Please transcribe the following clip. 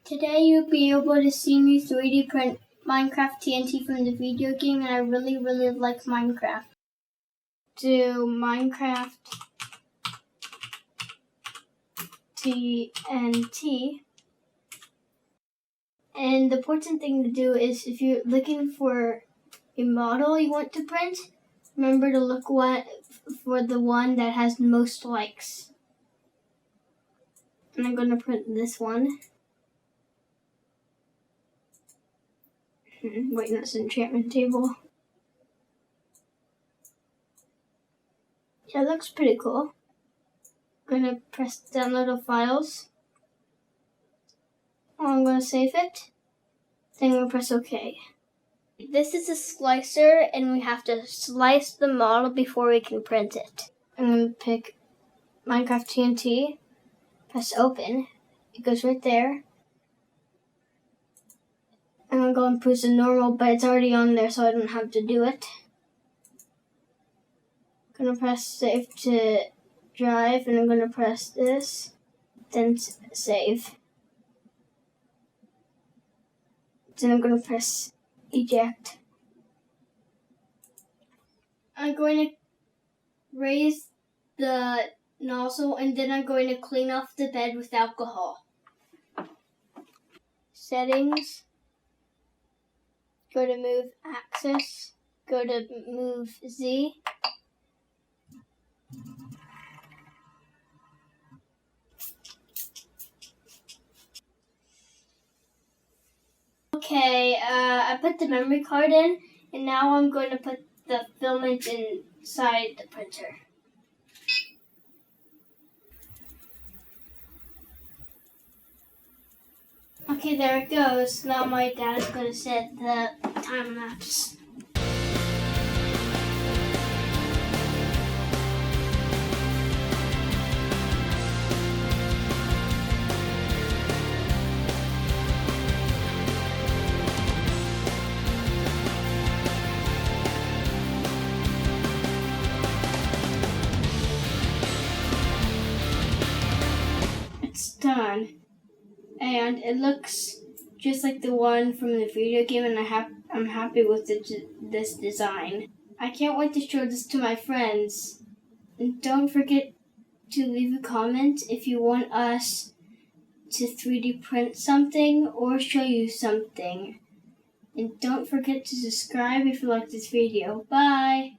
Today you'll be able to see me 3D print Minecraft TNT from the video game, and I really like Minecraft. Do Minecraft TNT. And the important thing to do is if you're looking for a model you want to print, remember to look for the one that has the most likes. And I'm going to print this one. Wait, that's an enchantment table. Yeah, it looks pretty cool. I'm going to press download of files. I'm going to save it. Then I'm going to press OK. This is a slicer, and we have to slice the model before we can print it. I'm going to pick Minecraft TNT, press open. It goes right there. I'm going to go and press the normal, but it's already on there, so I don't have to do it. I'm going to press save to drive, and I'm going to press this, then save. Then I'm going to press eject. I'm going to raise the nozzle, and then I'm going to clean off the bed with alcohol. Settings. Go to move axis. Go to move Z. Okay, I put the memory card in, and now I'm going to put the filament inside the printer. Okay, there it goes. Now my dad is going to set the time lapse. It's done. And it looks just like the one from the video game, and I'm happy with this design. I can't wait to show this to my friends. And don't forget to leave a comment if you want us to 3D print something or show you something. And don't forget to subscribe if you like this video. Bye!